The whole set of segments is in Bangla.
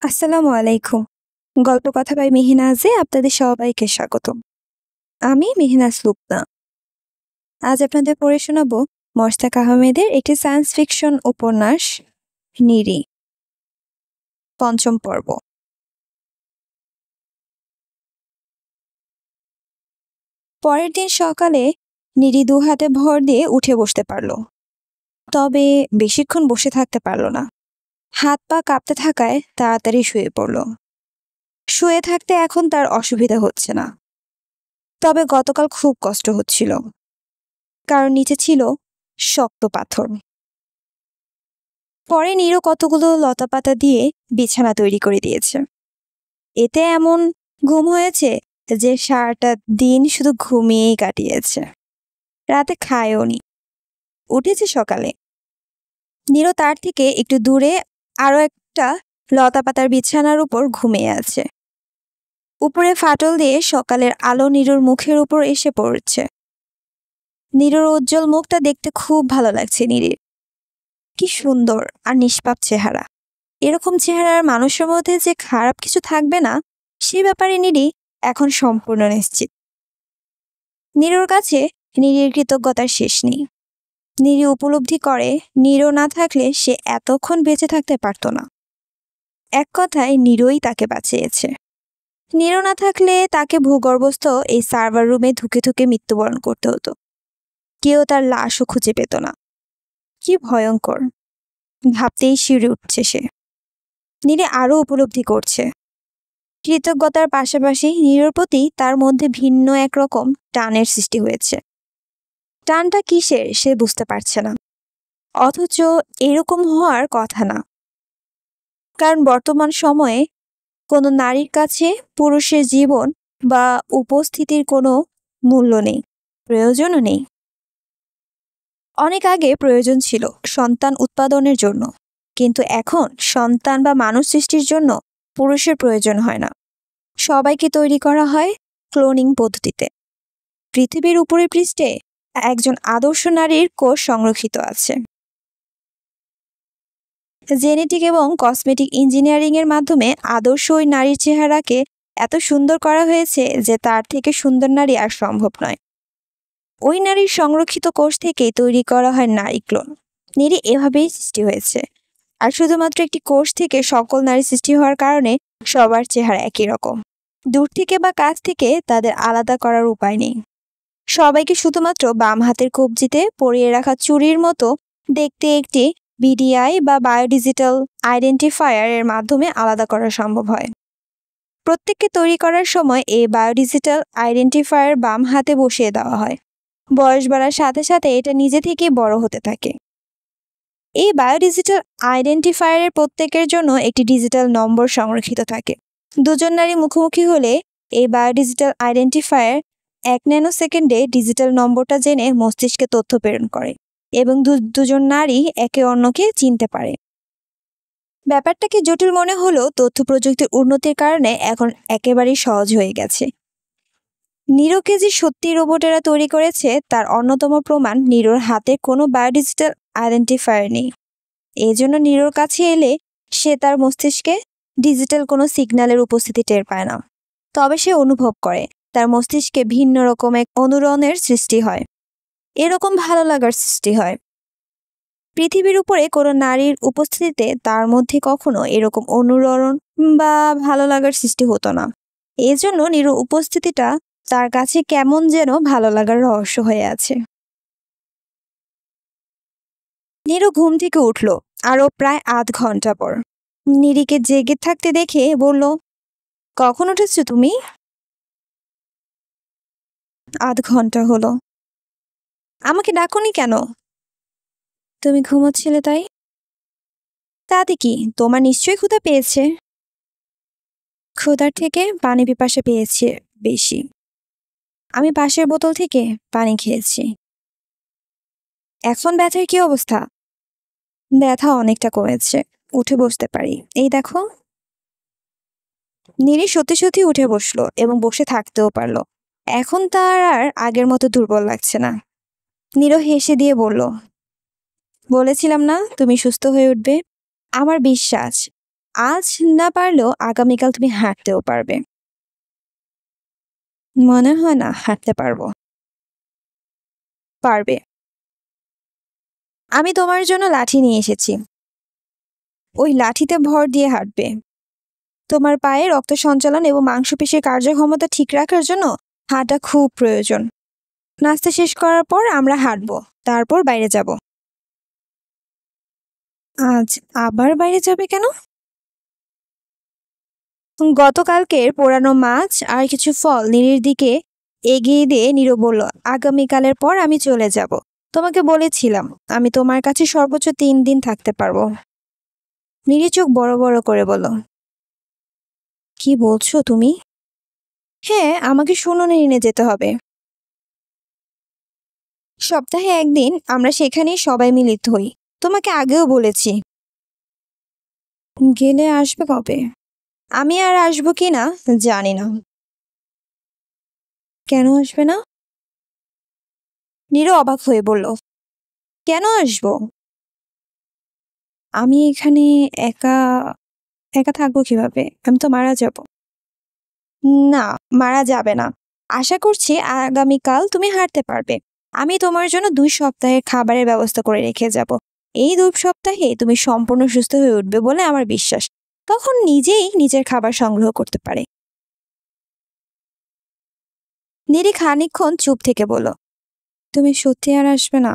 আসসালামু আলাইকুম। গল্প কথা বাই মেহিনাজে আপনাদের সবাইকে স্বাগতম। আমি মেহনাজ লুবনা। আজ আপনাদের পড়ে শোনাবো মোশতাক আহমেদের একটি সায়েন্স ফিকশন উপন্যাস 'নিরি' ৫ম পর্ব। পরের দিন সকালে নিরি ২ হাতে ভর দিয়ে উঠে বসতে পারল। তবে বেশিক্ষণ বসে থাকতে পারল না। হাত পা কাঁপতে থাকায় তাড়াতাড়ি শুয়ে পড়ল। শুয়ে থাকতে এখন তার অসুবিধা হচ্ছে না। তবে গতকাল খুব কষ্ট হচ্ছিল। কারণ নিচে ছিল শক্ত পাথর। পরে নীরও কতগুলো লতাপাতা দিয়ে বিছানা তৈরি করে দিয়েছে। এতে এমন ঘুম হয়েছে যে সারাটা দিন শুধু ঘুমিয়েই কাটিয়েছে। রাতে খায়ও নি। উঠেছে সকালে। নীরও তার থেকে একটু দূরে আরো একটা লতাপাতার বিছানার উপর ঘুমিয়ে আছে। উপরে ফাটল দিয়ে সকালের আলো নীরুর মুখের উপর এসে পড়ছে। নীরুর উজ্জ্বল মুখটা দেখতে খুব ভালো লাগছে নীরির। কি সুন্দর আর নিষ্পাপ চেহারা। এরকম চেহারার মানুষের মধ্যে যে খারাপ কিছু থাকবে না সে ব্যাপারে নিরি এখন সম্পূর্ণ নিশ্চিত। নীরুর কাছে নিরির কৃতজ্ঞতার শেষ নেই। নিরি উপলব্ধি করে নীরু না থাকলে সে এতক্ষণ বেঁচে থাকতে পারত না। এক কথায় নীরুই তাকে বাঁচিয়েছে। নীরু না থাকলে তাকে ভূগর্ভস্থ এই সার্ভার রুমে ধুকে ধুকে মৃত্যুবরণ করতে হতো। কেউ তার লাশও খুঁজে পেত না। কি ভয়ঙ্কর! ভাবতেই শিউরে উঠছে সে। নীরি আরো উপলব্ধি করছে কৃতজ্ঞতার পাশাপাশি নীরুর প্রতি তার মধ্যে ভিন্ন একরকম টানের সৃষ্টি হয়েছে। টানটা কিসের সে বুঝতে পারছে না। অথচ এরকম হওয়ার কথা না। কারণ বর্তমান সময়ে কোনো নারীর কাছে পুরুষের জীবন বা উপস্থিতির কোনো মূল্য নেই, প্রয়োজনও নেই। অনেক আগে প্রয়োজন ছিল সন্তান উৎপাদনের জন্য, কিন্তু এখন সন্তান বা মানুষ সৃষ্টির জন্য পুরুষের প্রয়োজন হয় না। সবাইকে তৈরি করা হয় ক্লোনিং পদ্ধতিতে। পৃথিবীর উপরের পৃষ্ঠে একজন আদর্শ নারীর কোষ সংরক্ষিত আছে। জেনেটিক এবং কসমেটিক ইঞ্জিনিয়ারিং এর মাধ্যমে আদর্শ ওই নারীর চেহারাকে এত সুন্দর করা হয়েছে যে তার থেকে সুন্দর নারী আর সম্ভব নয়। ওই নারীর সংরক্ষিত কোষ থেকেই তৈরি করা হয় নারী ক্লোন। নারী এভাবেই সৃষ্টি হয়েছে। আর শুধুমাত্র একটি কোষ থেকে সকল নারী সৃষ্টি হওয়ার কারণে সবার চেহারা একই রকম। দূর থেকে বা কাছ থেকে তাদের আলাদা করার উপায় নেই। সবাইকে শুধুমাত্র বাম হাতের কবজিতে পরিয়ে রাখা চুড়ির মতো দেখতে একটি বিডিআই বা বায়োডিজিটাল আইডেন্টিফায়ার এর মাধ্যমে আলাদা করা সম্ভব হয়। প্রত্যেককে তৈরি করার সময় এই বায়োডিজিটাল আইডেন্টিফায়ার বাম হাতে বসিয়ে দেওয়া হয়। বয়স বাড়ার সাথে সাথে এটা নিজে থেকেই বড় হতে থাকে। এই বায়োডিজিটাল আইডেন্টিফায়ারের প্রত্যেকের জন্য একটি ডিজিটাল নম্বর সংরক্ষিত থাকে। দুজন নারী মুখোমুখি হলে এই বায়োডিজিটাল আইডেন্টিফায়ার 1 ন্যানোসেকেন্ডে ডিজিটাল নম্বরটা জেনে মস্তিষ্কে তথ্য প্রেরণ করে এবং দুজন নারী একে অন্যকে চিনতে পারে। ব্যাপারটাকে জটিল মনে হলেও তথ্য প্রযুক্তির উন্নতির কারণে এখন একেবারেই সহজ হয়ে গেছে। নীরুকে যে সত্যি রোবটেরা তৈরি করেছে তার অন্যতম প্রমাণ নীরুর হাতে কোনো বায়োডিজিটাল আইডেন্টিফায়ার নেই। এই জন্য নীরুর কাছে এলে সে তার মস্তিষ্কে ডিজিটাল কোনো সিগন্যালের উপস্থিতি টের পায় না। তবে সে অনুভব করে তার মস্তিষ্কে ভিন্ন রকম এক অনুরণের সৃষ্টি হয়। এরকম ভালো লাগার সৃষ্টি হয়। পৃথিবীর উপরে কোনো নারীর উপস্থিতিতে তার মধ্যে কখনো এরকম অনুরণন বা ভালো লাগার সৃষ্টি হতো না। এজন্য নীরুর উপস্থিতিটা তার কাছে কেমন যেন ভালো লাগার রহস্য হয়ে আছে। নীরু ঘুম থেকে উঠল আরো প্রায় আধ ঘন্টা পর। নীরিকে জেগে থাকতে দেখে বলল, কখন উঠেছো তুমি? আধ ঘন্টা হলো। আমাকে ডাকোনি কেন? তুমি ঘুমোচ্ছিলে তাই। তাতে কি, তোমার নিশ্চয়ই ক্ষুধা পেয়েছে। ক্ষুধার থেকে পানি পিপাসা পেয়েছে বেশি। আমি পাশের বোতল থেকে পানি খেয়েছি। এখন ব্যথার কি অবস্থা? ব্যথা অনেকটা কমেছে, উঠে বসতে পারি, এই দেখো। নীরি সত্যি সত্যি উঠে বসলো এবং বসে থাকতেও পারলো। এখন তার আর আগের মতো দুর্বল লাগছে না। নীরু হেসে দিয়ে বলল, বলেছিলাম না তুমি সুস্থ হয়ে উঠবে। আমার বিশ্বাস আজ না পারলেও আগামীকাল তুমি হাঁটতেও পারবে। মনে হয় না হাঁটতে পারবো। পারবে। আমি তোমার জন্য লাঠি নিয়ে এসেছি। ওই লাঠিতে ভর দিয়ে হাঁটবে। তোমার পায়ে রক্ত সঞ্চালন এবং মাংসপেশির কার্যক্ষমতা ঠিক রাখার জন্য হাঁটা খুব প্রয়োজন। নাস্তা শেষ করার পর আমরা হাঁটবো, তারপর বাইরে যাব। আজ আবার বাইরে যাবে কেন? গতকালকের পোড়ানো মাছ আর কিছু ফল নীরের দিকে এগিয়ে দিয়ে নীরু বলল, আগামীকালের পর আমি চলে যাব। তোমাকে বলেছিলাম আমি তোমার কাছে সর্বোচ্চ 3 দিন থাকতে পারবো। নীরি চোখ বড় বড় করে বলল, কি বলছো তুমি? হ্যাঁ, আমাকে শুনুনে নিয়ে যেতে হবে। সপ্তাহে একদিন আমরা সেখানেই সবাই মিলিত হই। তোমাকে আগেও বলেছি। গেলে আসবে কবে? আমি আর আসবো কি না জানি না। কেন আসবে না? নীরু অবাক হয়ে বলল, কেন আসবো? আমি এখানে একা একা থাকবো কিভাবে? আমি তো মারা যাব। না, মারা যাবে না। আশা করছি আগামীকাল তুমি হাঁটতে পারবে। আমি তোমার জন্য 2 সপ্তাহের খাবারের ব্যবস্থা করে রেখে যাব। এই 2 সপ্তাহে তুমি সম্পূর্ণ সুস্থ হয়ে উঠবে বলে আমার বিশ্বাস। তখন নিজেই নিজের খাবার সংগ্রহ করতে পারে। নীরি খানিকক্ষণ চুপ থেকে বলল, তুমি সত্যি আর আসবে না?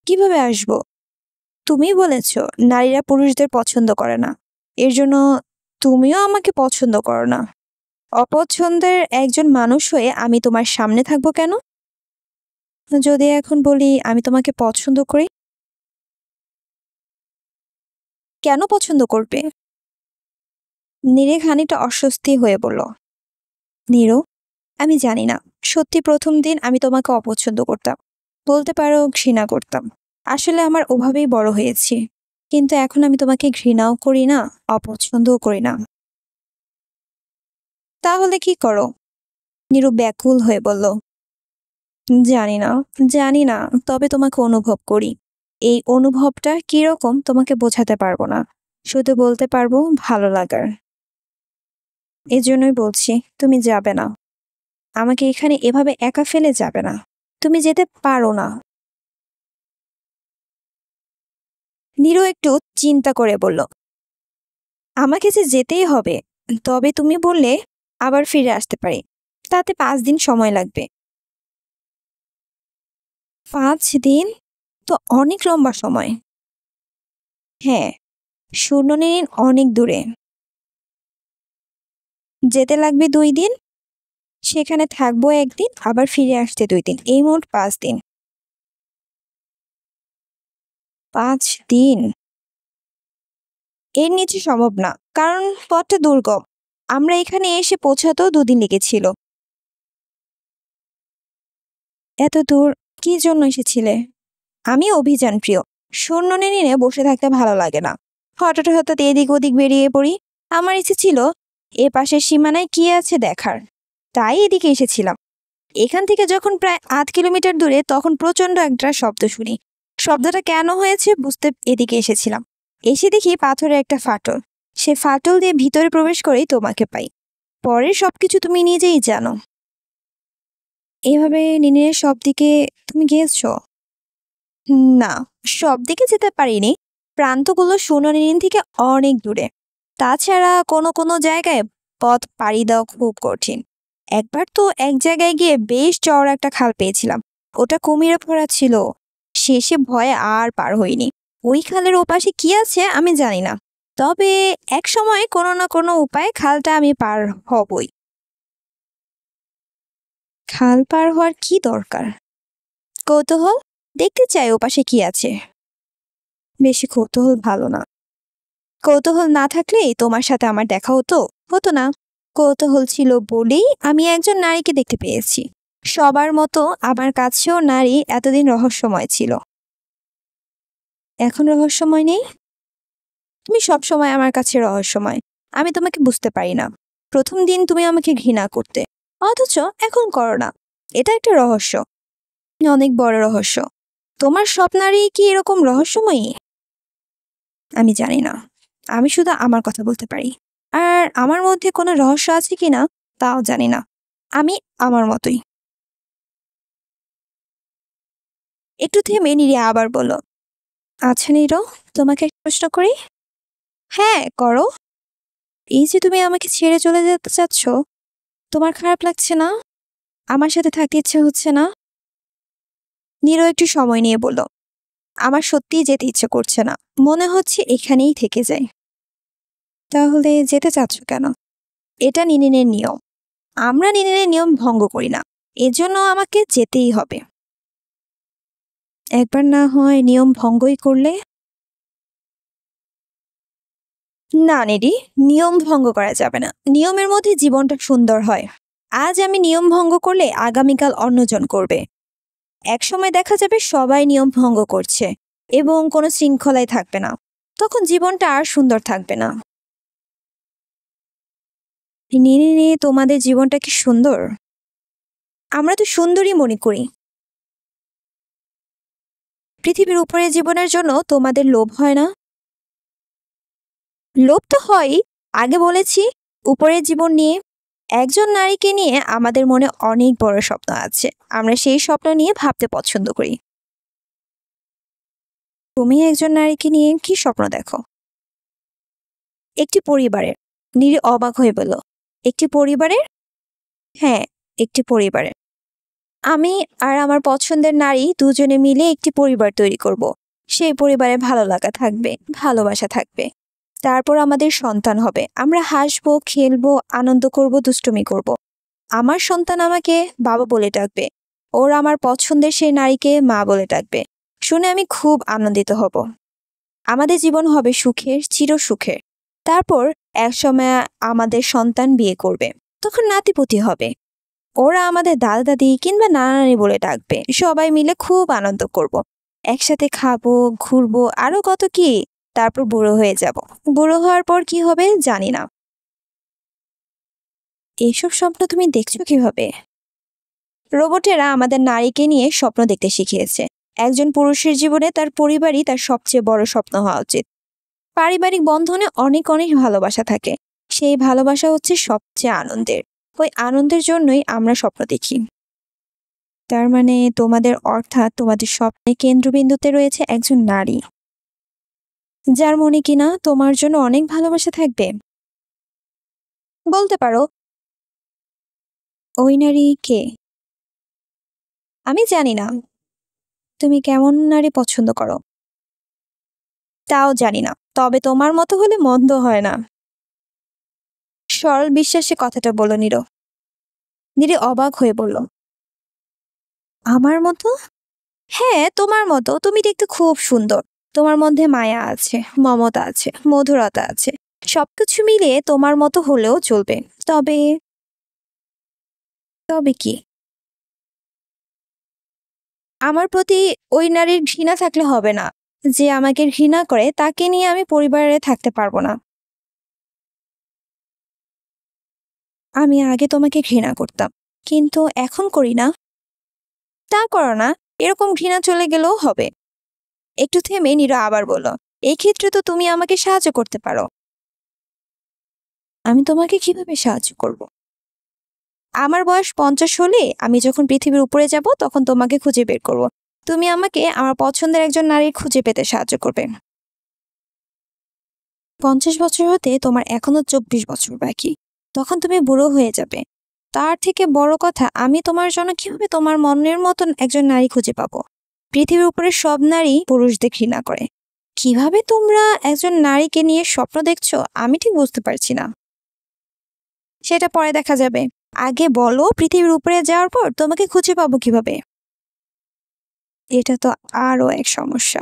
কিভাবে আসবো? তুমি বলেছ নারীরা পুরুষদের পছন্দ করে না। এর জন্য তুমিও আমাকে পছন্দ করো না। অপছন্দের একজন মানুষ হয়ে আমি তোমার সামনে থাকবো কেন? যদি এখন বলি আমি তোমাকে পছন্দ করি? কেন পছন্দ করবে? নীরে খানিকটা অস্বস্তি হয়ে বলল, নীরু, আমি জানি না। সত্যি প্রথম দিন আমি তোমাকে অপছন্দ করতাম। বলতে পারো ঘৃণা করতাম। আসলে আমার ওভাবেই বড় হয়েছি। কিন্তু এখন আমি তোমাকে ঘৃণাও করি না, অপছন্দও করি না। তাহলে কি করো? নীরু ব্যাকুল হয়ে বলল, জানি না, জানি না। তবে তোমাকে অনুভব করি। এই অনুভবটা কিরকম তোমাকে বোঝাতে পারবো না। শুধু বলতে পারবো ভালো লাগার। এজন্যই বলছি তুমি যাবে না। আমাকে এখানে এভাবে একা ফেলে যাবে না। তুমি যেতে পারো না। নীরু একটু চিন্তা করে বলল, আমাকে যে যেতেই হবে। তবে তুমি বললে আবার ফিরে আসতে পারি। তাতে 5 দিন সময় লাগবে। 5 দিন? তো অনেক লম্বা সময়। হ্যাঁ, শূন্যনীল অনেক দূরে। যেতে লাগবে 2 দিন। সেখানে থাকবো একদিন, আবার ফিরে আসতে 2 দিন। এই মোট 5 দিন। 5 দিন? এর নিচে সম্ভব না, কারণ পথটা দুর্গম। আমরা এখানে এসে পৌঁছাতেও 2 দিন লেগেছিল। এত দূর কি জন্য এসেছিলে? আমি অভিযান প্রিয়। শূন্যনীল নিয়ে বসে থাকতে ভালো লাগে না। হঠাৎ হঠাৎ এদিক ওদিক বেরিয়ে পড়ি। আমার ইচ্ছে ছিল এ পাশের সীমানায় কি আছে দেখার। তাই এদিকে এসেছিলাম। এখান থেকে যখন প্রায় 8 কিলোমিটার দূরে তখন প্রচন্ড একটা শব্দ শুনি। শব্দটা কেন হয়েছে বুঝতে এদিকে এসেছিলাম। এসে দেখি পাথরের একটা ফাটল। সে ফাটল দিয়ে ভিতরে প্রবেশ করেই তোমাকে পাই। পরের সবকিছু তুমি নিজেই জানো। এভাবে নিনের সব দিকে তুমি গিয়েছো? না, সব দিকে যেতে পারিনি। প্রান্তগুলো শূন্যনীল থেকে অনেক দূরে। তাছাড়া কোনো কোনো জায়গায় পথ পাড়ি দেওয়া খুব কঠিন। একবার তো এক জায়গায় গিয়ে বেশ চওড়া একটা খাল পেয়েছিলাম। ওটা কুমিরে ভরা ছিল। শেষে ভয়ে আর পার হইনি। ওই খালের ওপাশে কি আছে আমি জানি না। তবে এক সময় কোনো না কোনো উপায়ে খালটা আমি পার হবই। খাল পার হওয়ার কি দরকার? কৌতূহল, দেখতে চাই ওপাশে কি আছে। বেশি কৌতূহল ভালো না। কৌতূহল না থাকলেই তোমার সাথে আমার দেখা হতো হতো না। কৌতূহল ছিল বলেই আমি একজন নারীকে দেখতে পেয়েছি। সবার মতো আমার কাছেও নারী এতদিন রহস্যময় ছিল। এখন রহস্যময় নেই? তুমি সবসময় আমার কাছে রহস্যময়। আমি তোমাকে বুঝতে পারি না। প্রথম দিন তুমি আমাকে ঘৃণা করতে, অথচ এখন করো না। এটা একটা রহস্য, অনেক বড় রহস্য। তোমার সব নারী কি এরকম রহস্যময়ী? আমি জানি না। আমি শুধু আমার কথা বলতে পারি। আর আমার মধ্যে কোনো রহস্য আছে কিনা তাও জানি না। আমি আমার মতোই। একটু থেমে নীরা আবার বলল, আচ্ছা নীরো, তোমাকে একটা প্রশ্ন করি? হ্যাঁ, করো। এই যে তুমি আমাকে ছেড়ে চলে যেতে চাচ্ছ, তোমার খারাপ লাগছে না? আমার সাথে থাকতে ইচ্ছে হচ্ছে না? নীরও একটু সময় নিয়ে বলল, আমার সত্যিই যেতে ইচ্ছে করছে না। মনে হচ্ছে এখানেই থেকে যাই। তাহলে যেতে চাচ্ছ কেন? এটা নিনিনের নিয়ম। আমরা নিনিনের নিয়ম ভঙ্গ করি না। এজন্য আমাকে যেতেই হবে। একবার না হয় নিয়ম ভঙ্গই করলে? না নিডি, নিয়ম ভঙ্গ করা যাবে না। নিয়মের মধ্যে জীবনটা সুন্দর হয়। আজ আমি নিয়ম ভঙ্গ করলে আগামীকাল অন্যজন করবে। একসময় দেখা যাবে সবাই নিয়ম ভঙ্গ করছে এবং কোনো শৃঙ্খলায় থাকবে না। তখন জীবনটা আর সুন্দর থাকবে না। নিয়ে তোমাদের জীবনটা কি সুন্দর? আমরা তো সুন্দরই মনে করি। পৃথিবীর উপরে জীবনের জন্য তোমাদের লোভ হয় না? লোভ তো হয়ই। আগে বলেছি, উপরের জীবন নিয়ে। একজন নারীকে নিয়ে আমাদের মনে অনেক বড় স্বপ্ন আছে। আমরা সেই স্বপ্ন নিয়ে ভাবতে পছন্দ করি। তুমি একজন নারীকে নিয়ে কি স্বপ্ন দেখো? একটি পরিবারের। নীরে অবাক হয়ে বলল, একটি পরিবারের? হ্যাঁ, একটি পরিবারের। আমি আর আমার পছন্দের নারী দুজনে মিলে একটি পরিবার তৈরি করব। সেই পরিবারে ভালো লাগা থাকবে, ভালোবাসা থাকবে। তারপর আমাদের সন্তান হবে। আমরা হাসবো, খেলবো, আনন্দ করব, দুষ্টুমি করব। আমার সন্তান আমাকে বাবা বলে ডাকবে। ওর আমার পছন্দের সেই নারীকে মা বলে ডাকবে। শুনে আমি খুব আনন্দিত হব। আমাদের জীবন হবে সুখের, চির সুখের। তারপর একসময় আমাদের সন্তান বিয়ে করবে। তখন নাতিপুতি হবে। ওরা আমাদের দাদা দাদি কিংবা নানা নানি বলে ডাকবে। সবাই মিলে খুব আনন্দ করব। একসাথে খাবো, ঘুরবো, আরো কত কি। তারপর বুড়ো হয়ে যাব। বুড়ো হওয়ার পর কি হবে জানি না। এইসব স্বপ্ন তুমি দেখছো কিভাবে? রোবটেরা আমাদের নারীকে নিয়ে স্বপ্ন দেখতে শিখিয়েছে। একজন পুরুষের জীবনে তার পরিবারই তার সবচেয়ে বড় স্বপ্ন হওয়া উচিত। পারিবারিক বন্ধনে অনেক অনেক ভালোবাসা থাকে। সেই ভালোবাসা হচ্ছে সবচেয়ে আনন্দের। ওই আনন্দের জন্যই আমরা স্বপ্ন দেখি। তার মানে তোমাদের অর্থাৎ তোমাদের স্বপ্নের কেন্দ্রবিন্দুতে রয়েছে একজন নারী, যার মনে কিনা তোমার জন্য অনেক ভালোবাসা থাকবে। বলতে পারো। ওই নারী কে? আমি জানি না। তুমি কেমন নারী পছন্দ করো তাও জানি না। তবে তোমার মতো হলে মন্দ হয় না। সরল বিশ্বাসে কথাটা বলো নীরো। নীরে অবাক হয়ে বলল, আমার মতো? হ্যাঁ, তোমার মতো। তুমি দেখতে খুব সুন্দর। তোমার মধ্যে মায়া আছে, মমতা আছে, মধুরতা আছে। সবকিছু মিলিয়ে তোমার মতো হলেও চলবে। তবে তবে কি? আমার প্রতি ওই নারীর ঘৃণা থাকলে হবে না। যে আমাকে ঘৃণা করে তাকে নিয়ে আমি পরিবারে থাকতে পারবো না। আমি আগে তোমাকে ঘৃণা করতাম, কিন্তু এখন করি না। তা করো না। এরকম ঘৃণা চলে গেলেও হবে। একটু থেমে নীরা আবার বলল, এই ক্ষেত্রে তো তুমি আমাকে সাহায্য করতে পারো। আমি তোমাকে কিভাবে সাহায্য করব? আমার বয়স 50 হলে আমি যখন পৃথিবীর উপরে যাব তখন তোমাকে খুঁজে বের করব। তুমি আমাকে আমার পছন্দের একজন নারী খুঁজে পেতে সাহায্য করবে। 50 বছর হতে তোমার এখনো 24 বছর বাকি। তখন তুমি বুড়ো হয়ে যাবে। তার থেকে বড় কথা, আমি তোমার জন্য কিভাবে তোমার মনের মতন একজন নারী খুঁজে পাবো? পৃথিবীর উপরে সব নারী পুরুষদের ঘৃণা করে। কিভাবে তোমরা একজন নারীকে নিয়ে স্বপ্ন দেখছো আমি ঠিক বুঝতে পারছি না। সেটা পরে দেখা যাবে। আগে বলো, পৃথিবীর উপরে যাওয়ার পর তোমাকে খুঁজে পাবো কিভাবে? এটা তো আরো এক সমস্যা।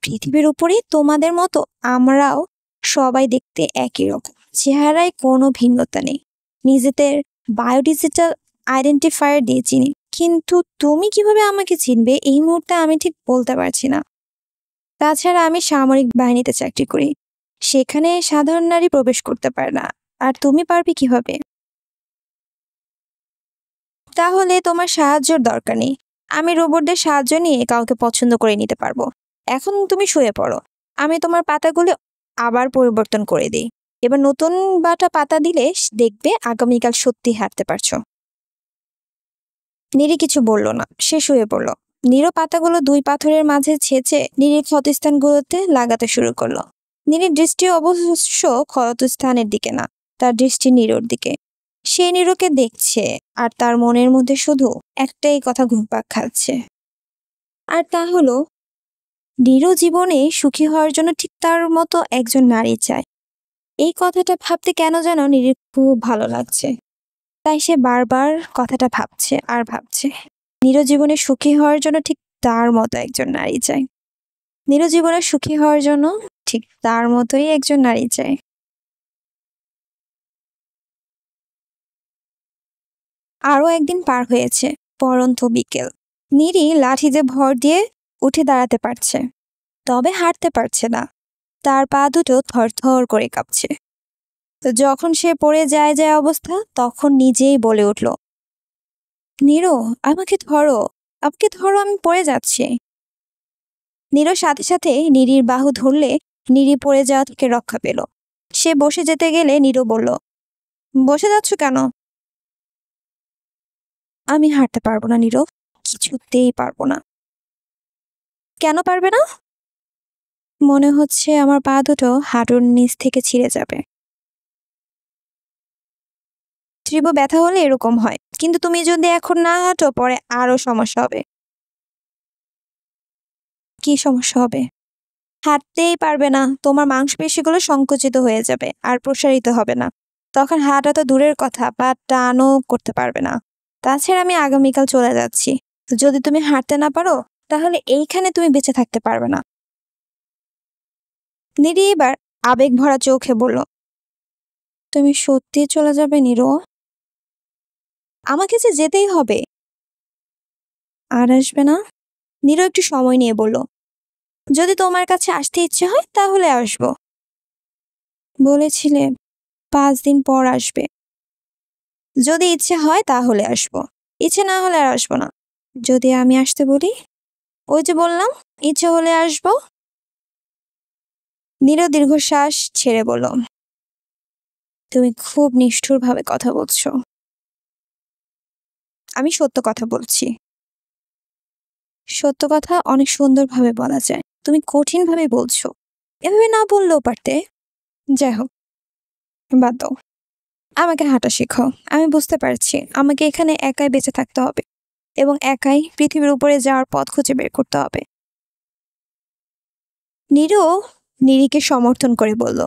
পৃথিবীর উপরে তোমাদের মতো আমরাও সবাই দেখতে একই রকম। চেহারায় কোনো ভিন্নতা নেই। নিজেদের বায়োডিজিটাল আইডেন্টিফায়ার দিয়ে চিনি। কিন্তু তুমি কিভাবে আমাকে চিনবে এই মুহূর্তে আমি ঠিক বলতে পারছি না। তাছাড়া আমি সামরিক বাহিনীতে চাকরি করি। সেখানে সাধারণ নারী প্রবেশ করতে পারে না। আর তুমি পারবে কিভাবে? তাহলে তোমার সাহায্যের দরকার নেই। আমি রোবটদের সাহায্য নিয়ে কাউকে পছন্দ করে নিতে পারবো। এখন তুমি শুয়ে পড়ো। আমি তোমার পাতাগুলো আবার পরিবর্তন করে দিই। এবার নতুন বাটা পাতা দিলে দেখবে আগামীকাল সত্যি হাঁটতে পারছো। নীরি কিছু বলল না, সে শুয়ে পড়ল। নীরও পাতাগুলো দুই পাথরের মাঝে ছেঁচে নীরির ক্ষতস্থানগুলোতে লাগাতে শুরু করলো। নীরির দৃষ্টি অবশ্য ক্ষতস্থানের দিকে না, তার দৃষ্টি নীরোর দিকে। সে নীরোকে দেখছে আর তার মনের মধ্যে শুধু একটাই কথা ঘুরপাক খাচ্ছে, আর তা হলো নীরো জীবনে সুখী হওয়ার জন্য ঠিক তার মতো একজন নারী চায়। এই কথাটা ভাবতে কেন যেন নীরির খুব ভালো লাগছে, তাই সে বারবার কথাটা ভাবছে আর ভাবছে। নীরো জীবনে সুখী হওয়ার জন্য ঠিক তার মতো একজন নারী চায়। নীরো জীবনে সুখী হওয়ার জন্য ঠিক তার মতোই একজন নারী চায়। আরও একদিন পার হয়েছে, পরন্ত বিকেল। নীরি লাঠিতে ভর দিয়ে উঠে দাঁড়াতে পারছে, তবে হাঁটতে পারছে না। তার পা দুটো থরথর করে কাঁপছে। তো যখন সে পড়ে যায় যায় অবস্থা, তখন নিজেই বলে উঠল, নীরো, আমাকে ধরো, আমাকে ধরো, আমি পড়ে যাচ্ছি। নীরো সাথে সাথে নীরির বাহু ধরলে নীরি পড়ে যাওয়া থেকে রক্ষা পেল। সে বসে যেতে গেলে নীরো বলল, বসে যাচ্ছ কেন? আমি হাঁটতে পারবো না নীরো, কিছুতেই পারবো না। কেন পারবে না? মনে হচ্ছে আমার পা দুটো হাঁটুর নিচ থেকে ছিঁড়ে যাবে। তীব্র ব্যথা হলে এরকম হয়, কিন্তু তুমি যদি এখন না হাঁটো পরে আরো সমস্যা হবে। কি সমস্যা হবে? হাঁটতেই পারবে না, তোমার মাংসপেশিগুলো সংকুচিত হয়ে যাবে আর প্রসারিত হবে না। তখন হাঁটা তো দূরের কথা, পা টানও করতে পারবে না। তাছাড়া আমি আগামীকাল চলে যাচ্ছি। তো যদি তুমি হাঁটতে না পারো, তাহলে এইখানে তুমি বেঁচে থাকতে পারবে না। নীরি এবার আবেগ ভরা চোখে বলল, তুমি সত্যি চলে যাবে নীরো? আমাকে যে যেতেই হবে। আর আসবে না? নীরো একটু সময় নিয়ে বলল, যদি তোমার কাছে আসতে ইচ্ছে হয় তাহলে আসবো। বলেছিলে 5 দিন পর আসবে। যদি ইচ্ছে হয় তাহলে আসবো, ইচ্ছে না হলে আর আসবো না। যদি আমি আসতে বলি? ওই যে বললাম, ইচ্ছে হলে আসবো। নীরো দীর্ঘশ্বাস ছেড়ে বলল, তুমি খুব নিষ্ঠুরভাবে কথা বলছো। আমি সত্য কথা বলছি। সত্য কথা অনেক সুন্দরভাবে বলা যায়, তুমি কঠিনভাবে বলছো। এভাবে না বললেও পারতে। যাই হোক, বাদ দাও। আমাকে হাঁটা শেখাও। আমি বুঝতে পারছি আমাকে এখানে একাই বেঁচে থাকতে হবে এবং একাই পৃথিবীর উপরে যাওয়ার পথ খুঁজে বের করতে হবে। নীরও নীরিকে সমর্থন করে বলল,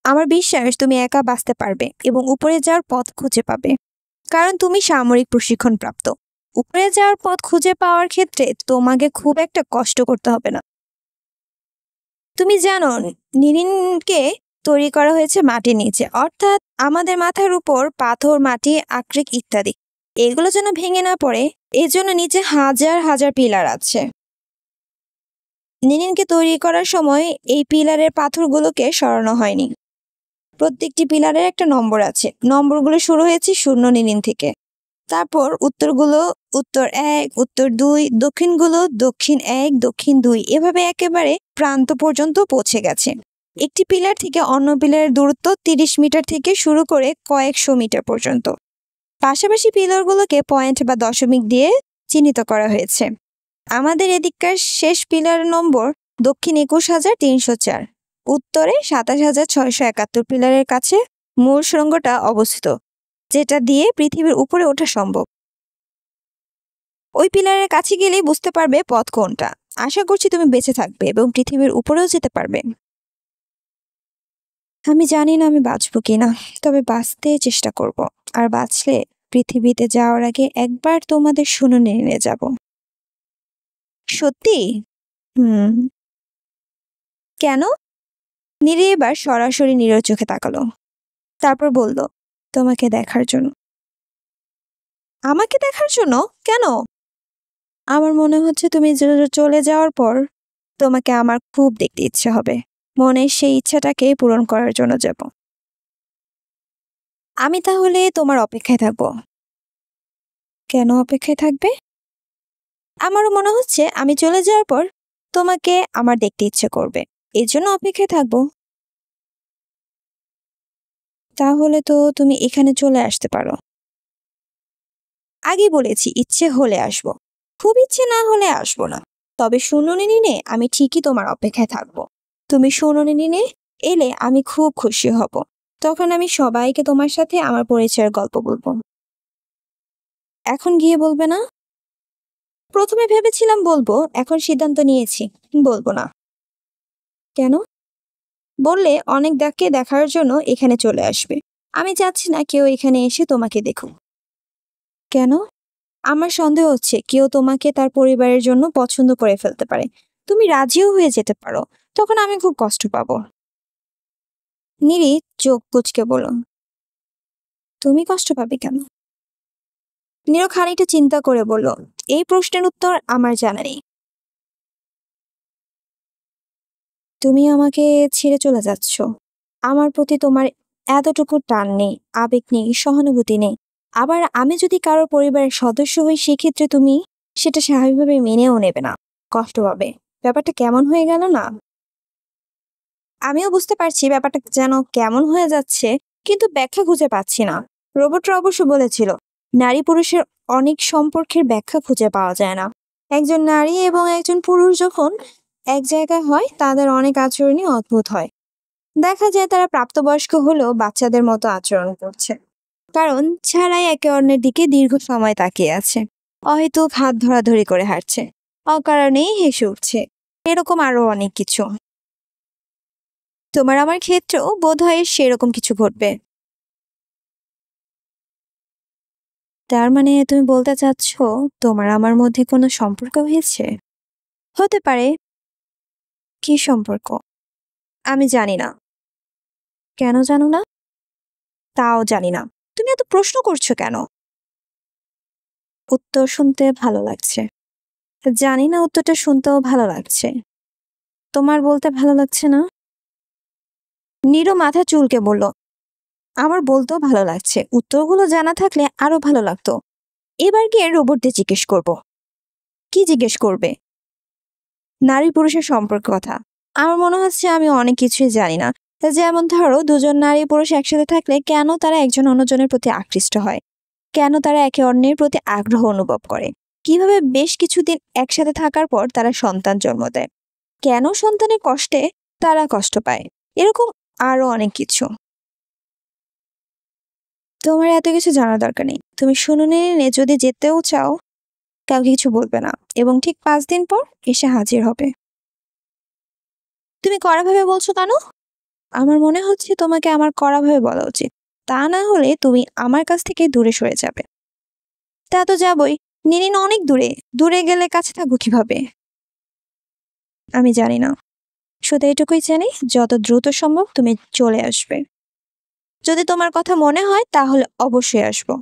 আমার বিশ্বাস তুমি একা বাঁচতে পারবে এবং উপরে যাওয়ার পথ খুঁজে পাবে, কারণ তুমি সামরিক প্রশিক্ষণ প্রাপ্ত। উপরে যাওয়ার পথ খুঁজে পাওয়ার ক্ষেত্রে তোমাকে খুব একটা কষ্ট করতে হবে না। তুমি জানো, নিরিনকে তৈরি করা হয়েছে মাটির নিচে, অর্থাৎ আমাদের মাথার উপর পাথর, মাটি, আকরিক ইত্যাদি। এগুলো যেন ভেঙে না পড়ে, এর জন্য নিচে হাজার হাজার পিলার আছে। নিরিনকে তৈরি করার সময় এই পিলারের পাথরগুলোকে সরানো হয়নি। প্রত্যেকটি পিলারের একটা নম্বর আছে। নম্বরগুলো শুরু হয়েছে 0 নিরিন থেকে। তারপর উত্তরগুলো উত্তর 1, উত্তর 2, দক্ষিণগুলো দক্ষিণ 1, দক্ষিণ 2, এভাবে একেবারে প্রান্ত পর্যন্ত পৌঁছে গেছে। একটি পিলার থেকে অন্য পিলারের দূরত্ব 30 মিটার থেকে শুরু করে কয়েকশো মিটার পর্যন্ত। পাশাপাশি পিলারগুলোকে পয়েন্ট বা দশমিক দিয়ে চিহ্নিত করা হয়েছে। আমাদের এদিককার শেষ পিলার নম্বর দক্ষিণ 21,304, উত্তরে 27,671 পিলারের কাছে মূল সুড়ঙ্গটা অবস্থিত, যেটা দিয়ে পৃথিবীর উপরে ওঠা সম্ভব। ওই পিলারের কাছে গেলেই বুঝতে পারবে পথ কোনটা। আশা করছি তুমি বেঁচে থাকবে এবং পৃথিবীর উপরেও যেতে পারবে। আমি জানি না আমি বাঁচবো কিনা, তবে বাঁচতে চেষ্টা করব। আর বাঁচলে পৃথিবীতে যাওয়ার আগে একবার তোমাদের শুনে নিয়ে যাব। সত্যি? হুম। কেন? নীরি এবার সরাসরি নীরর চোখে তাকালো, তারপর বলল, তোমাকে দেখার জন্য। আমাকে দেখার জন্য? কেন? আমার মনে হচ্ছে তুমি চলে যাওয়ার পর তোমাকে আমার খুব দেখতে ইচ্ছে হবে। মনের সেই ইচ্ছাটাকে পূরণ করার জন্য যাব। আমি তাহলে তোমার অপেক্ষায় থাকবো। কেন অপেক্ষায় থাকবে? আমারও মনে হচ্ছে আমি চলে যাওয়ার পর তোমাকে আমার দেখতে ইচ্ছে করবে। এর জন্য অপেক্ষায় থাকবো। তাহলে তো তুমি এখানে চলে আসতে পারো। আগে বলেছি ইচ্ছে হলে আসবো, খুব ইচ্ছে না হলে আসবো না। তবে শুনুনি নিনে আমি ঠিকই তোমার অপেক্ষায় থাকবো। তুমি শুনুনি নিনে এলে আমি খুব খুশি হব। তখন আমি সবাইকে তোমার সাথে আমার পরিচয়ের গল্প বলবো। এখন গিয়ে বলবে না? প্রথমে ভেবেছিলাম বলবো, এখন সিদ্ধান্ত নিয়েছি বলবো না। কেন? বললে অনেক দেখার জন্য এখানে চলে আসবে। আমি চাচ্ছি না কেউ এখানে এসে তোমাকে দেখুক। কেন? আমার সন্দেহ হচ্ছে কেউ তোমাকে তার পরিবারের জন্য পছন্দ করে ফেলতে পারে। তুমি রাজিও হয়ে যেতে পারো, তখন আমি খুব কষ্ট পাবো। নিরি চোখ কুঁচকে বলল, তুমি কষ্ট পাবে কেন? নীরু খানিকটা চিন্তা করে বলল, এই প্রশ্নের উত্তর আমার জানা নেই। তুমি আমাকে ছেড়ে চলে যাচ্ছ। আমার প্রতি তোমার এতটুকু টান নেই, আবেগ নেই, সহানুভূতি নেই। আবার আমি যদি কারোর পরিবারের সদস্য হই, সেক্ষেত্রে তুমি সেটা স্বাভাবিকভাবে মেনেও নেবে না, কষ্ট পাবে। ব্যাপারটা কেমন হয়ে গেল না? আমিও বুঝতে পারছি ব্যাপারটা যেন কেমন হয়ে যাচ্ছে, কিন্তু ব্যাখ্যা খুঁজে পাচ্ছি না। রোবটরা অবশ্য বলেছিল, নারী পুরুষের অনেক সম্পর্কের ব্যাখ্যা খুঁজে পাওয়া যায় না। একজন নারী এবং একজন পুরুষ যখন এক জায়গায় হয়, তাদের অনেক আচরণই অদ্ভুত হয়। দেখা যায় তারা প্রাপ্তবয়স্ক হলেও বাচ্চাদের মতো আচরণ করছে, কারণ ছাড়াই একে অন্যের দিকে দীর্ঘ সময় তাকিয়ে আছে, অহেতুক হাত ধরাধরি করে হাঁটছে, অকারণেই হেসে উঠছে, এরকম আরো অনেক কিছু। তোমার আমার ক্ষেত্রেও বোধহয় সেরকম কিছু ঘটবে। তার মানে তুমি বলতে চাচ্ছ তোমার আমার মধ্যে কোনো সম্পর্ক হয়েছে? হতে পারে। কি সম্পর্ক? আমি জানি না। কেন জানো না? তাও জানি না। তুমি এত প্রশ্ন করছো কেন? উত্তর শুনতে ভালো লাগছে। জানি না উত্তরটা শুনতেও ভালো লাগছে। তোমার বলতে ভালো লাগছে না? নীরু মাথা চুলকে বলল, আমার বলতেও ভালো লাগছে, উত্তরগুলো জানা থাকলে আরো ভালো লাগতো। এবার গিয়ে রোবটদের জিজ্ঞেস করব। কি জিজ্ঞেস করবে? নারী পুরুষের সম্পর্ক কথা। আমার মনে হচ্ছে আমি অনেক কিছুই জানি না। যেমন ধরো, দুজন নারী পুরুষ একসাথে থাকলে কেন তারা একজন অন্যজনের প্রতি আকৃষ্ট হয়, কেন তারা একে অন্যের প্রতি আগ্রহ অনুভব করে, কিভাবে বেশ কিছুদিন একসাথে থাকার পর তারা সন্তান জন্ম দেয়, কেন সন্তানের কষ্টে তারা কষ্ট পায়, এরকম আরো অনেক কিছু। তোমার এত কিছু জানার দরকার নেই। তুমি শুনুনি নিয়ে যদি যেতেও চাও, কাউকে কিছু বলবে না, এবং ঠিক 5 দিন পর এসে হাজির হবে। তুমি কড়াভাবে বলছো কেন? আমার মনে হচ্ছে তোমাকে আমার কড়াভাবে বলা উচিত। তা না হলে তুমি আমার কাছ থেকে দূরে সরে যাবে। তা তো যাবই। নিরিন অনেক দূরে। দূরে গেলে কাছে থাকবো কিভাবে? আমি জানি না। শুধু এটুকুই জানি, যত দ্রুত সম্ভব তুমি চলে আসবে। যদি তোমার কথা মনে হয় তাহলে অবশ্যই আসবো।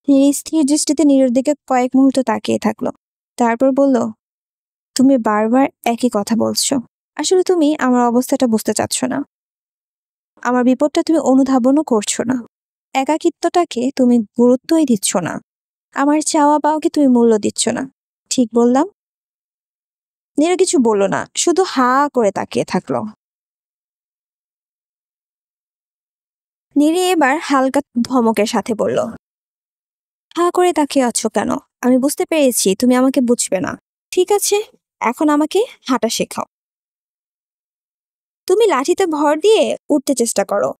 নিরি স্থির দৃষ্টিতে নীরুর দিকে কয়েক মুহূর্ত তাকিয়ে থাকলো। তারপর বলল, তুমি বারবার একই কথা বলছো। আসলে তুমি আমার অবস্থাটা বুঝতে চাচ্ছ না। আমার বিপদটা তুমি অনুধাবনও করছো না। একাকিত্বটাকে তুমি গুরুত্বই দিচ্ছ না। আমার চাওয়া পাওয়াকে তুমি মূল্য দিচ্ছ না। ঠিক বললাম? নীরু কিছু বলল না, শুধু হা করে তাকিয়ে থাকলো। নীরি এবার হালকা ধমকের সাথে বলল, হা করে তাকিয়ে আছো কেন? আমি বুঝতে পেরেছি তুমি আমাকে বুঝবে না। ঠিক আছে, এখন আমাকে হাঁটা শেখাও। তুমি লাঠিতে ভর দিয়ে উঠতে চেষ্টা করো,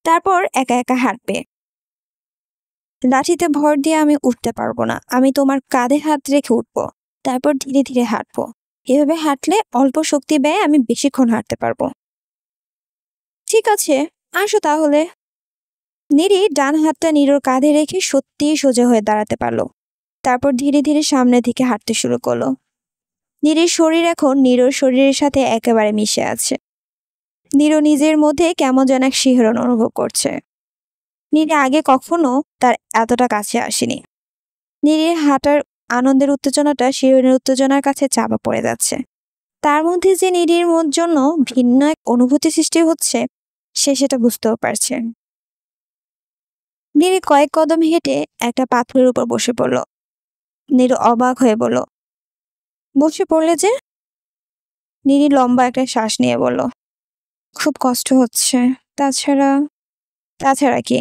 তারপর একা একা হাঁটবে। লাঠিতে ভর দিয়ে আমি উঠতে পারবো না। আমি তোমার কাঁধে হাত রেখে উঠবো, তারপর ধীরে ধীরে হাঁটবো। এভাবে হাঁটলে অল্প শক্তি ব্যয়ে আমি বেশিক্ষণ হাঁটতে পারবো। ঠিক আছে, আসো তাহলে। নিরি ডান হাতটা নীরুর কাঁধে রেখে সত্যিই সোজা হয়ে দাঁড়াতে পারলো। তারপর ধীরে ধীরে সামনের দিকে হাঁটতে শুরু করলো। নীরির শরীর এখন নীরুর শরীরের সাথে একেবারে মিশে আছে। নীরু নিজের মধ্যে কেমন যেন এক শিহরণ অনুভব করছে। নীরি আগে কখনো তার এতটা কাছে আসেনি। নীরির হাঁটার আনন্দের উত্তেজনাটা শিহরণের উত্তেজনার কাছে চাপা পড়ে যাচ্ছে। তার মধ্যে যে নীরির জন্য ভিন্ন এক অনুভূতি সৃষ্টি হচ্ছে, সে সেটা বুঝতেও পারছে। নীরি কয়েক কদম হেঁটে একটা পাথরের উপর বসে পড়ল। নীরু অবাক হয়ে বলল, বসে পড়লে যে? নীরি লম্বা একটা শ্বাস নিয়ে বলল, খুব কষ্ট হচ্ছে। তাছাড়া তাছাড়া কি?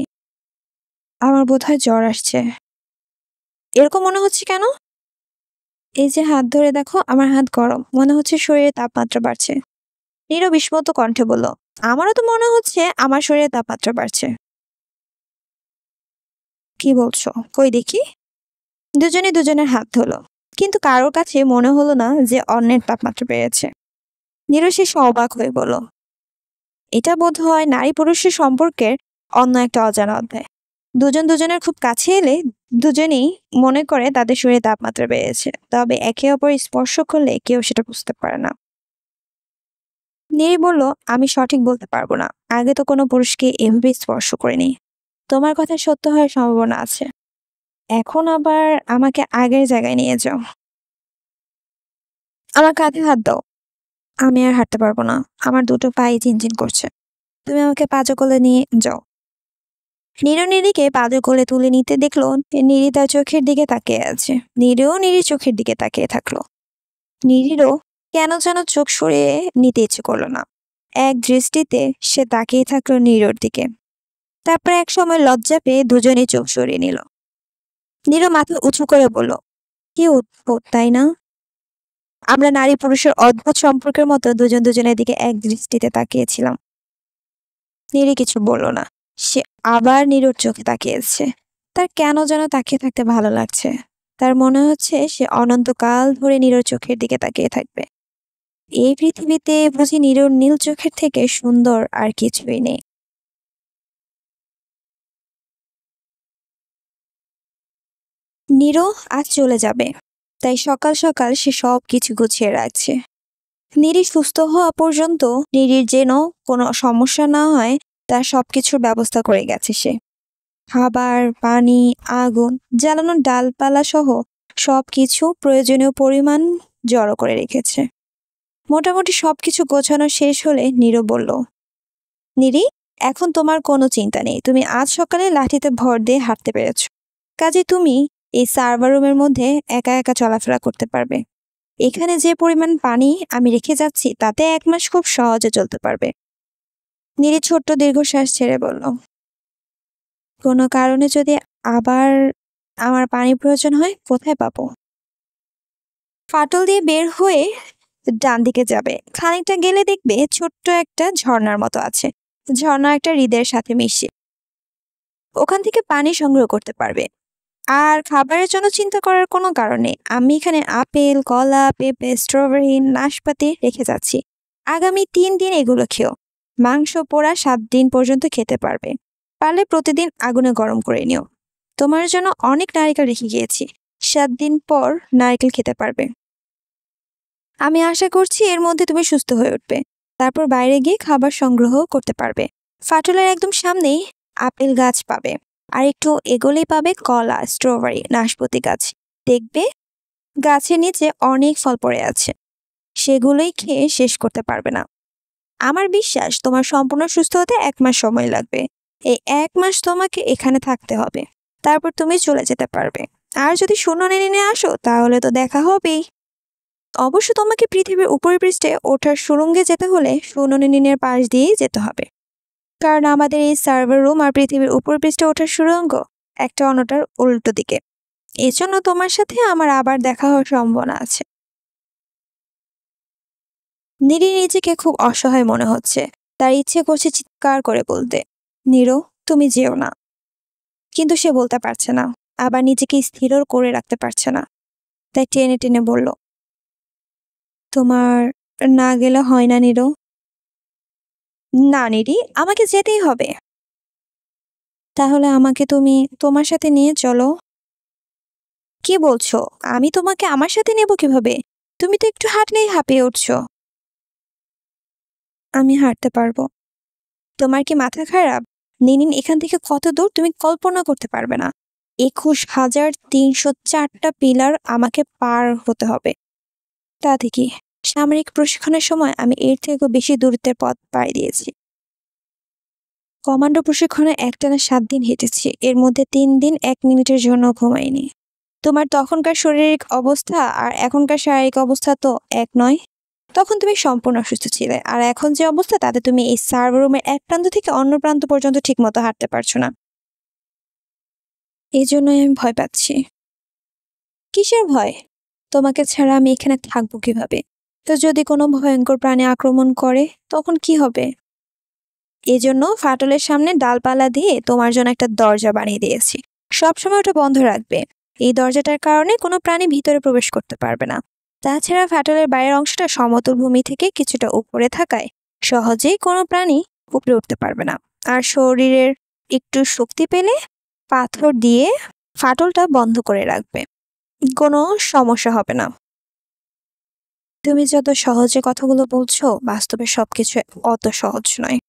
আমার বোধহয় জ্বর আসছে। এরকম মনে হচ্ছে কেন? এই যে হাত ধরে দেখো, আমার হাত গরম, মনে হচ্ছে শরীরে তাপমাত্রা বাড়ছে। নীরব বিস্মত কণ্ঠে বলল, আমারও তো মনে হচ্ছে আমার শরীরে তাপমাত্রা বাড়ছে। কি বলছো? কই দেখি। দুজনে দুজনের হাত ধরলো, কিন্তু কারোর কাছে মনে হলো না যে অন্যের তাপমাত্রা বেড়েছে। নীরব শেষে অবাক হয়ে বলল, এটা বোধ হয় নারী পুরুষের সম্পর্কের অন্য একটা অজানা অধ্যায়। দুজন দুজনের খুব কাছে এলে দুজনেই মনে করে তাদের শরীরে তাপমাত্রা বেড়েছে, তবে একে অপরের স্পর্শ করলে কেউ সেটা বুঝতে পারে না। নীরি বলল, আমি সঠিক বলতে পারবো না, আগে তো কোনো পুরুষকে এভাবে স্পর্শ করিনি। তোমার কথা সত্য হওয়ার সম্ভাবনা আছে। এখন আবার আমাকে আগের জায়গায় নিয়ে যাও। আমার কাঁধে হাত দাও। আমি আর হাঁটতে পারবো না, আমার দুটো পায়ে ঝিনঝিন করছে। তুমি আমাকে পাজো কোলে নিয়ে যাও। নীরু নীরিকে পাজো কোলে তুলে নিতে দেখলো নীরি তার চোখের দিকে তাকিয়ে আছে। নীরও নীরির চোখের দিকে তাকিয়ে থাকলো। নীরিরও কেন যেন চোখ সরিয়ে নিতে ইচ্ছে করলো না। এক দৃষ্টিতে সে তাকিয়ে থাকলো নীরুর দিকে। তারপর এক সময় লজ্জা পেয়ে দুজনেই চোখ সরিয়ে নিল। নীরু মাথা উঁচু করে বলল, কি অদ্ভুত তাই না? আমরা নারী পুরুষের অদ্ভুত সম্পর্কের মতো দুজন দুজনের দিকে এক দৃষ্টিতে তাকিয়েছিলাম। নীরি কিছু বলল না। সে আবার নীরুর চোখে তাকিয়েছে। তার কেন যেন তাকিয়ে থাকতে ভালো লাগছে। তার মনে হচ্ছে সে অনন্তকাল ধরে নীরুর চোখের দিকে তাকিয়ে থাকবে। এই পৃথিবীতে বুঝি নীরুর নীল চোখের থেকে সুন্দর আর কিছুই নেই। নীরু আজ চলে যাবে, তাই সকাল সকাল সে সব কিছু গুছিয়ে রাখছে। নীরি সুস্থ হওয়া পর্যন্ত নীরির যেন কোনো সমস্যা না হয় তার সবকিছুর ব্যবস্থা করে গেছে সে। খাবার, পানি, আগুন, জ্বালানোর ডালপালা সহ সবকিছু প্রয়োজনীয় পরিমাণ জড়ো করে রেখেছে। মোটামুটি সবকিছু গোছানো শেষ হলে নীরু বলল, নীরি, এখন তোমার কোনো চিন্তা নেই। তুমি আজ সকালে লাঠিতে ভর দিয়ে হাঁটতে পেরেছ, কাজে তুমি এই সার্ভার রুমের মধ্যে একা একা চলাফেরা করতে পারবে। এখানে যে পরিমাণ পানি আমি রেখে যাচ্ছি তাতে 1 মাস খুব সহজে চলতে পারবে। নীরি ছোট্ট দীর্ঘশ্বাস ছেড়ে বলল, কোনো কারণে যদি আবার আমার পানি প্রয়োজন হয় কোথায় পাবো? ফাটল দিয়ে বের হয়ে ডান দিকে যাবে, খানিকটা গেলে দেখবে ছোট্ট একটা ঝর্ণার মতো আছে। ঝর্ণা একটা হ্রদের সাথে মিশে, ওখান থেকে পানি সংগ্রহ করতে পারবে। আর খাবারের জন্য চিন্তা করার কোনো কারণ নেই। আমি এখানে আপেল, কলা, পেঁপে, স্ট্রবেরি, নাশপাতি রেখে যাচ্ছি। আগামী 3 দিন এগুলো খেও। মাংস পোড়া 7 দিন পর্যন্ত খেতে পারবে। পারলে প্রতিদিন আগুনে গরম করে নিও। তোমার জন্য অনেক নারকেল রেখে গিয়েছি, 7 দিন পর নারকেল খেতে পারবে। আমি আশা করছি এর মধ্যে তুমি সুস্থ হয়ে উঠবে। তারপর বাইরে গিয়ে খাবার সংগ্রহ করতে পারবে। ফাটলের একদম সামনেই আপেল গাছ পাবে, আর একটু এগোলেই পাবে কলা, স্ট্রবেরি, নাশপাতি গাছ। দেখবে গাছের নিচে অনেক ফল পড়ে আছে, সেগুলোই খেয়ে শেষ করতে পারবে না। আমার বিশ্বাস তোমার সম্পূর্ণ সুস্থ হতে 1 মাস সময় লাগবে। এই 1 মাস তোমাকে এখানে থাকতে হবে, তারপর তুমি চলে যেতে পারবে। আর যদি সুনয়নী নিয়ে আসো তাহলে তো দেখা হবেই। অবশ্য তোমাকে পৃথিবীর উপরিপৃষ্ঠে ওঠার সুড়ঙ্গে যেতে হলে সুনয়নীর পাশ দিয়েই যেতে হবে, কারণ আমাদের এই সার্ভার রুম আর পৃথিবীর উপরিপৃষ্ঠে ওঠার সুড়ঙ্গ একটা অন্যটার উল্টো দিকে। এজন্য তোমার সাথে আমার আবার দেখা হওয়ার সম্ভাবনা আছে। নীরি নিজেকে খুব অসহায় মনে হচ্ছে। তার ইচ্ছে করছে চিৎকার করে বলতে, নীরু, তুমি যেও না। কিন্তু সে বলতে পারছে না, আবার নিজেকে স্থির করে রাখতে পারছে না। তাই টেনে টেনে বলল, তোমার না গেলে হয় না নীরু? না নীরি, আমাকে যেতেই হবে। তাহলে আমাকে তুমি তোমার সাথে নিয়ে চলো। কি বলছো? আমি তোমাকে আমার সাথে নেব কিভাবে? তুমি তো একটু হাঁটলেই হাঁপিয়ে উঠছো। আমি হাঁটতে পারবো। তোমার কি মাথা খারাপ? নিনিন এখান থেকে কত দূর তুমি কল্পনা করতে পারবে না। 21,304টা পিলার আমাকে পার হতে হবে। তাতে কি, সামরিক প্রশিক্ষণের সময় আমি এর থেকেও বেশি দূরত্বের পথ পাড়ি দিয়েছি। কমান্ডো প্রশিক্ষণে একটানা 7 দিন হেঁটেছি, এর মধ্যে 3 দিন 1 মিনিটের জন্য ঘুমাইনি। তোমার তখনকার শারীরিক অবস্থা আর এখনকার শারীরিক অবস্থা তো এক নয়। তখন তুমি সম্পূর্ণ অসুস্থ ছিলে, আর এখন যে অবস্থা তাতে তুমি এই সার্ভার রুমের এক প্রান্ত থেকে অন্য প্রান্ত পর্যন্ত ঠিক মতো হাঁটতে পারছো না। এই জন্যই আমি ভয় পাচ্ছি। কিসের ভয়? তোমাকে ছাড়া আমি এখানে থাকবো কিভাবে? তো যদি কোনো ভয়ঙ্কর প্রাণী আক্রমণ করে তখন কি হবে? এজন্য ফাটলের সামনে ডালপালা দিয়ে তোমার জন্য একটা দরজা বানিয়ে দিয়েছি। সবসময় ওটা বন্ধ রাখবে। এই দরজাটার কারণে কোনো প্রাণী ভিতরে প্রবেশ করতে পারবে না। তাছাড়া ফাটলের বাইরের অংশটা সমতল ভূমি থেকে কিছুটা উপরে থাকায় সহজেই কোনো প্রাণী উপরে উঠতে পারবে না। আর শরীরের একটু শক্তি পেলে পাথর দিয়ে ফাটলটা বন্ধ করে রাখবে। কোনো সমস্যা হবে না। তুমি যত সহজে কথাগুলো বলছো, বাস্তবে সবকিছু অত সহজ নয়।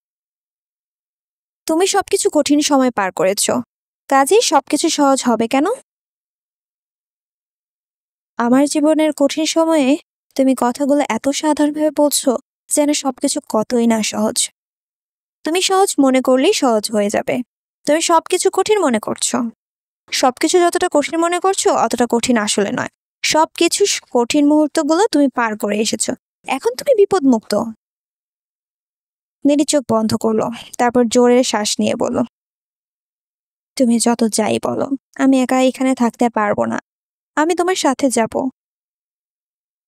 তুমি সবকিছু কঠিন সময় পার করেছো, কাজেই সবকিছু সহজ হবে কেন? আমার জীবনের কঠিন সময়ে তুমি কথাগুলো এত সাধারণভাবে বলছো যেন সবকিছু কতই না সহজ। তুমি সহজ মনে করলেই সহজ হয়ে যাবে। তুমি সবকিছু কঠিন মনে করছো। সবকিছু যতটা কঠিন মনে করছো অতটা কঠিন আসলে নয়। সবকিছু কঠিন মুহূর্তগুলো তুমি পার করে এসেছো। এখন তুমি বিপদমুক্ত। নীলি চোখ বন্ধ করলো, তারপর জোরে শ্বাস নিয়ে বলল, তুমি যত যাই বলো, আমি একা এখানে থাকতে পারবো না। আমি তোমার সাথে যাব।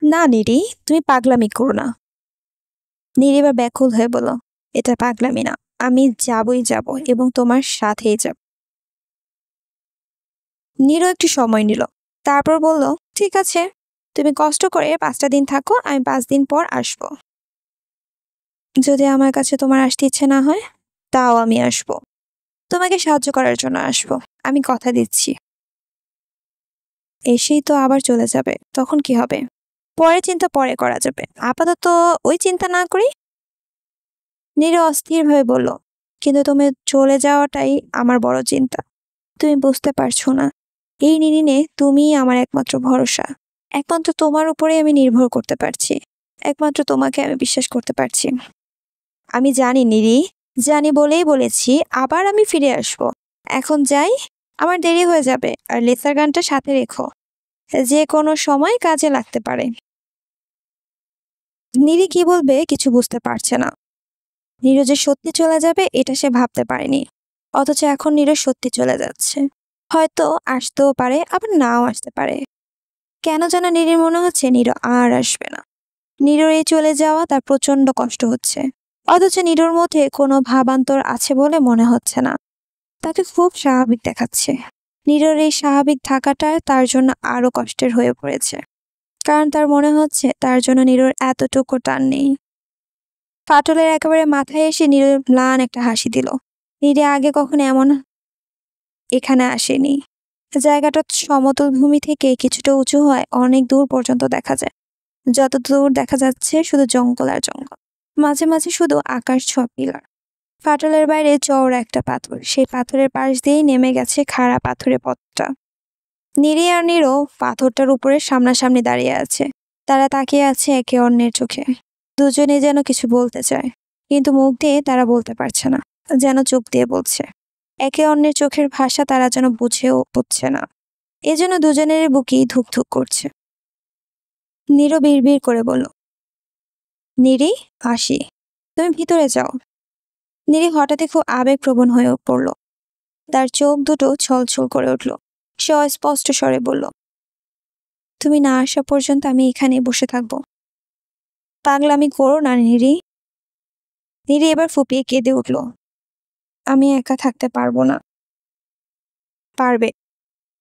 না নিরি, তুমি পাগলামি করো না। নিরি এবার ব্যাকুল হয়ে বলল, এটা পাগলামি না, আমি যাবই যাব এবং তোমার সাথেই যাব। নীরও একটু সময় নিল, তারপর বলল, ঠিক আছে, তুমি কষ্ট করে 5টা দিন থাকো, আমি 5 দিন পর আসবো। যদি আমার কাছে তোমার আসতে ইচ্ছে না হয় তাও আমি আসবো। তোমাকে সাহায্য করার জন্য আসবো, আমি কথা দিচ্ছি। এসেই তো আবার চলে যাবে, তখন কি হবে? পরে চিন্তা পরে করা যাবে, আপাতত ওই চিন্তা না করি। নীর অস্থির ভাবে বলল, কিন্তু তুমি চলে যাওয়াটাই আমার বড় চিন্তা। তুমি বুঝতে পারছো না, এই নিরিনে তুমিই আমার একমাত্র ভরসা। একমাত্র তোমার উপরে আমি নির্ভর করতে পারছি। একমাত্র তোমাকে আমি বিশ্বাস করতে পারছি। আমি জানি নিরি, জানি বলেই বলেছি আবার আমি ফিরে আসব। এখন যাই, আমার দেরি হয়ে যাবে। আর লেসার গানটা সাথে রেখো, যে কোনো সময় কাজে লাগতে পারে। নিরি কি বলবে কিছু বুঝতে পারছে না। নীরজ যে সত্যি চলে যাবে এটা সে ভাবতে পারেনি, অথচ এখন নীরজ সত্যি চলে যাচ্ছে। হয়তো আসতেও পারে, আবার নাও আসতে পারে। কেন যেন নীরের মনে হচ্ছে নীর আর আসবে না। নীরর এই চলে যাওয়া তার প্রচন্ড কষ্ট হচ্ছে, অথচ নীরর মধ্যে কোনো ভাবান্তর আছে বলে মনে হচ্ছে না। তাকে খুব স্বাভাবিক দেখাচ্ছে। নীরর এই স্বাভাবিক থাকাটা তার জন্য আরো কষ্টের হয়ে পড়েছে, কারণ তার মনে হচ্ছে তার জন্য নীরর এতটুকু টান নেই। ফাটলের একেবারে মাথায় এসে নীর ম্লান একটা হাসি দিল। নীরে আগে কখনো এমন এখানে আসেনি। জায়গাটা সমতল ভূমি থেকে কিছুটা উঁচু হয়, অনেক দূর পর্যন্ত দেখা যায়। যত দূর দেখা যাচ্ছে শুধু জঙ্গল আর জঙ্গল, মাঝে মাঝে শুধু আকাশ ছোঁয়া পিলার। ফাটলের বাইরে চওড়া একটা পাথর, সেই পাথরের পাশ দিয়েই নেমে গেছে খাড়া পাথরের পথটা। নীরি আর নীরও পাথরটার উপরে সামনাসামনি দাঁড়িয়ে আছে। তারা তাকিয়ে আছে একে অন্যের চোখে। দুজনে যেন কিছু বলতে চায়, কিন্তু মুখ দিয়ে তারা বলতে পারছে না, যেন চোখ দিয়ে বলছে। একে অন্যের চোখের ভাষা তারা যেন বুঝেও বুঝছে না। এজন্য দুজনের বুকই ধুকধুক করছে। নীরও বিড়বিড় করে বলল, নীরি, আসি, তুমি ভিতরে যাও। নীরি হঠাৎই খুব আবেগপ্রবণ হয়ে পড়ল। তার চোখ দুটো ছলছল করে উঠল। সে অস্পষ্ট স্বরে বলল, তুমি না আসা পর্যন্ত আমি এখানে বসে থাকবো। পাগলামি করো না নীরি। নীরি এবার ফুপিয়ে কেঁদে উঠল, আমি একা থাকতে পারবো না। পারবে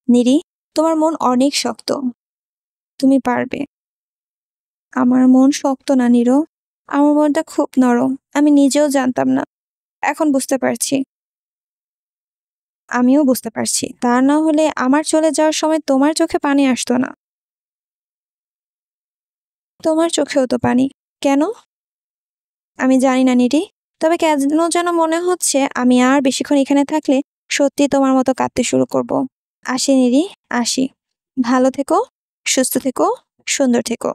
নীরি, তোমার মন অনেক শক্ত, তুমি পারবে। আমার মন শক্ত না নীরো, আমার মনটা খুব নরম। আমি নিজেও জানতাম না, এখন বুঝতে পারছি। আমিও বুঝতে পারছি, তা না হলে আমার চলে যাওয়ার সময় তোমার চোখে পানি আসতো না। তোমার চোখেও তো পানি, কেন? আমি জানি না নিরি, তবে কেন যেন মনে হচ্ছে আমি আর বেশিক্ষণ এখানে থাকলে সত্যি তোমার মতো কাঁদতে শুরু করব। আসি নিরি, আসি। ভালো থেকো, সুস্থ থেকো, সুন্দর থেকো।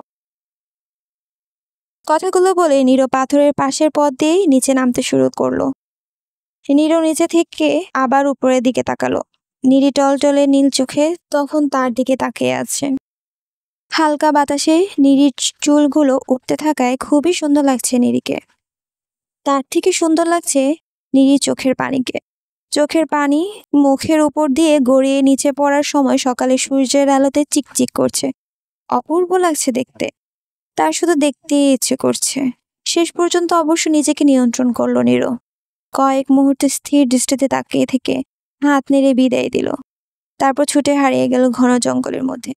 কথাগুলো বলে নীরো পাথরের পাশের পথ দিয়েই নিচে নামতে শুরু করলো। নীরো নিচে থেকে আবার উপরের দিকে তাকালো। নীরি টলটলে নীল চোখে তখন তার দিকে তাকিয়ে আছে। হালকা বাতাসে নিরির চুলগুলো উঠতে থাকায় খুবই সুন্দর লাগছে নিরিকে। তার থেকে সুন্দর লাগছে নিরির চোখের পানিকে। চোখের পানি মুখের উপর দিয়ে গড়িয়ে নিচে পড়ার সময় সকালে সূর্যের আলোতে চিকচিক করছে। অপূর্ব লাগছে দেখতে। তার শুধু দেখতে ইচ্ছে করছে। শেষ পর্যন্ত অবশ্য নিজেকে নিয়ন্ত্রণ করলো নীরু। কয়েক মুহূর্তে স্থির দৃষ্টিতে তাকিয়ে থেকে হাত নেড়ে বিদায় দিল। তারপর ছুটে হারিয়ে গেল ঘন জঙ্গলের মধ্যে।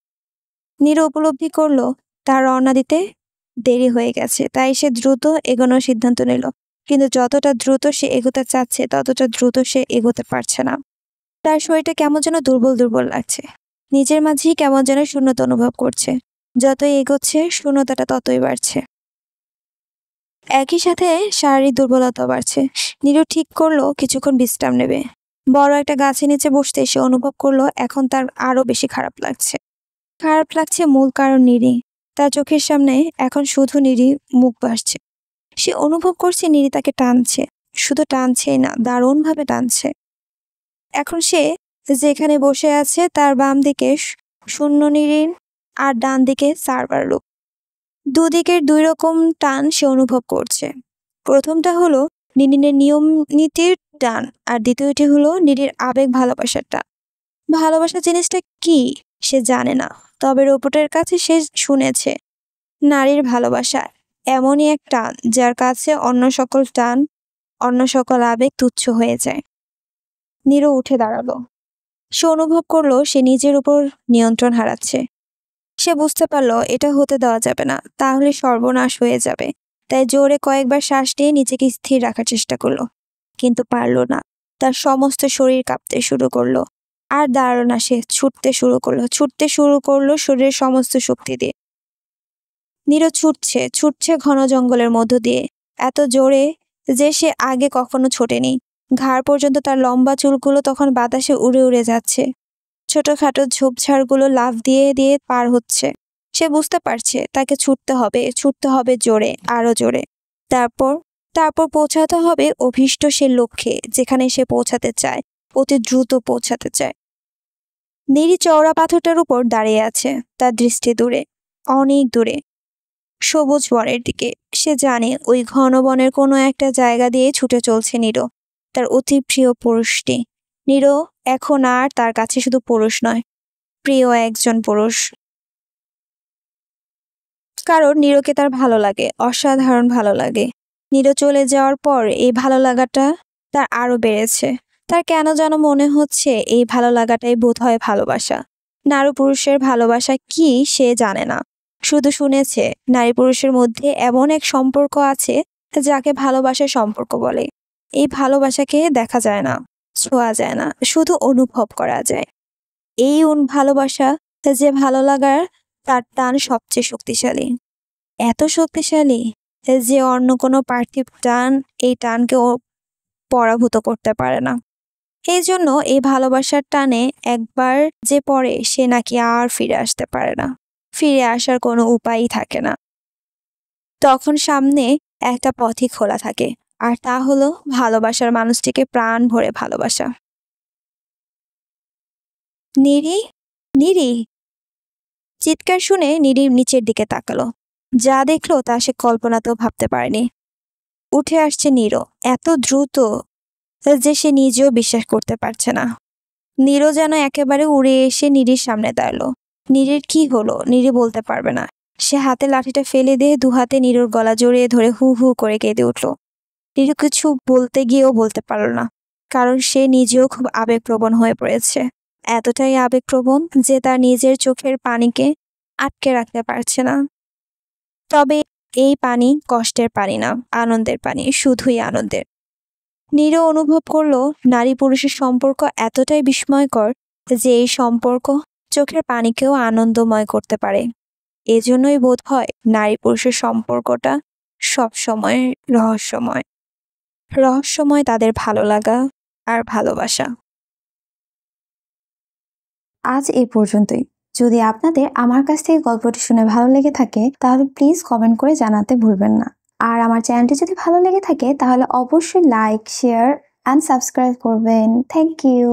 নীরু উপলব্ধি করলো তার রওনা দিতে দেরি হয়ে গেছে, তাই সে দ্রুত এগোনোর সিদ্ধান্ত নিল। কিন্তু যতটা দ্রুত সে এগোতে চাচ্ছে ততটা দ্রুত সে এগোতে পারছে না। তার শরীরটা কেমন যেন দুর্বল দুর্বল লাগছে। নিজের মাঝেই কেমন যেন শূন্যতা অনুভব করছে। যতই এগোচ্ছে শূন্যতাটা ততই বাড়ছে। একই সাথে শারীরিক দুর্বলতা বাড়ছে। নীরু ঠিক করলো কিছুক্ষণ বিশ্রাম নেবে। বড় একটা গাছের নিচে বসতে সে অনুভব করলো এখন তার আরো বেশি খারাপ লাগছে। খারাপ লাগছে মূল কারণ নিরি। তার চোখের সামনে এখন শুধু নিরি মুখ ভাসছে। সে অনুভব করছে নিরি তাকে টানছে, শুধু টানছেই না, দারুণভাবে টানছে। এখন সে যেখানে বসে আছে তার বাম দিকে শূন্য নিরিন আর ডান দিকে সার্ভার রূপ। দুদিকের দুই রকম টান সে অনুভব করছে। প্রথমটা হলো নিরিনের নিয়ম নীতির টান, আর দ্বিতীয়টি হলো নিরির আবেগ ভালোবাসার টান। ভালোবাসা জিনিসটা কি সে জানে না, তবে রূপটের কাছে সে শুনেছে নারীর ভালোবাসা এমনই এক টান যার কাছে অন্য সকল টান, অন্য সকল আবেগ তুচ্ছ হয়ে যায়। নীরু উঠে দাঁড়ালো। সে অনুভব করলো সে নিজের উপর নিয়ন্ত্রণ হারাচ্ছে। সে বুঝতে পারলো এটা হতে দেওয়া যাবে না, তাহলে সর্বনাশ হয়ে যাবে। তাই জোরে কয়েকবার শ্বাস নিয়ে নিজেকে স্থির রাখার চেষ্টা করলো, কিন্তু পারলো না। তার সমস্ত শরীর কাঁপতে শুরু করলো। আর দাঁড়ালো না, সে ছুটতে শুরু করলো শরীরের সমস্ত শক্তি দিয়ে। নীরু ছুটছে ঘন জঙ্গলের মধ্য দিয়ে, এত জোরে যে সে আগে কখনো ছোটেনি। ঘাড় পর্যন্ত তার লম্বা চুলগুলো তখন বাতাসে উড়ে উড়ে যাচ্ছে। ছোটখাটো ঝোপঝাড়গুলো লাফ দিয়ে দিয়ে পার হচ্ছে। সে বুঝতে পারছে তাকে ছুটতে হবে জোরে, আরো জোরে। তারপর পৌঁছাতে হবে অভীষ্ট সে লক্ষ্যে, যেখানে সে পৌঁছাতে চায়, অতি দ্রুত পৌঁছাতে চায়। নিরি চওড়া পাথরটার উপর দাঁড়িয়ে আছে, তার দৃষ্টি দূরে, অনেক দূরে, সবুজ বনের দিকে। সে জানে ওই ঘন বনের কোনো একটা জায়গা দিয়ে ছুটে চলছে নীরু, তার অতি প্রিয় পুরুষটি। নীরু এখন আর তার কাছে শুধু পুরুষ নয়, প্রিয় একজন পুরুষ। কারণ নীরুকে তার ভালো লাগে, অসাধারণ ভালো লাগে। নীরু চলে যাওয়ার পর এই ভালো লাগাটা তার আরো বেড়েছে। তার কেন যেন মনে হচ্ছে এই ভালো লাগাটাই বোধ হয় ভালোবাসা। নারী পুরুষের ভালোবাসা কি সে জানে না, শুধু শুনেছে নারী পুরুষের মধ্যে এমন এক সম্পর্ক আছে যাকে ভালোবাসার সম্পর্ক বলে। এই ভালোবাসাকে দেখা যায় না, ছোঁয়া যায় না, শুধু অনুভব করা যায়। এই ভালোবাসা, যে ভালো লাগার, তার টান সবচেয়ে শক্তিশালী। এত শক্তিশালী যে অন্য কোনো পার্থিব টান এই টানকে পরাভূত করতে পারে না। এই জন্য এই ভালোবাসার টানে একবার যে পড়ে সে নাকি আর ফিরে আসতে পারে না। ফিরে আসার কোনো উপায়ই থাকে না। তখন সামনে একটা পথই খোলা থাকে, আর তা হলো ভালোবাসার মানুষটিকে প্রাণ ভরে ভালোবাসা। নিরি, নিরি! চিৎকার শুনে নিরি নিচের দিকে তাকালো। যা দেখলো তা সে কল্পনাতেও ভাবতে পারেনি। উঠে আসছে নীরু, এত দ্রুত যে সে নিজেও বিশ্বাস করতে পারছে না। নীরু যেন একেবারে উড়ে এসে নিরির সামনে দাঁড়ালো। নিরির কি হলো নিরি বলতে পারবে না। সে হাতে লাঠিটা ফেলে দিয়ে দুহাতে নীরুর গলা জড়িয়ে ধরে হু হু করে কেঁদে উঠল। নীরু কিছু বলতে গিয়েও বলতে পারল না, কারণ সে নিজেও খুব আবেগপ্রবণ হয়ে পড়েছে। এতটাই আবেগপ্রবণ যে তার নিজের চোখের পানিকে আটকে রাখতে পারছে না। তবে এই পানি কষ্টের পানি না, আনন্দের পানি, শুধুই আনন্দের। নীরু অনুভব করলো নারী পুরুষের সম্পর্ক এতটাই বিস্ময়কর যে এই সম্পর্ক চোখের পানিকেও আনন্দময় করতে পারে। এজন্যই বোধ হয় নারী পুরুষের সম্পর্কটা সবসময় রহস্যময় তাদের ভালো লাগা আর ভালোবাসা। আজ এই পর্যন্তই। যদি আপনাদের আমার কাছ থেকে গল্পটি শুনে ভালো লেগে থাকে তাহলে প্লিজ কমেন্ট করে জানাতে ভুলবেন না। আর আমার চ্যানেলটি যদি ভালো লেগে থাকে তাহলে অবশ্যই লাইক, শেয়ার অ্যান্ড সাবস্ক্রাইব করবেন। Thank you.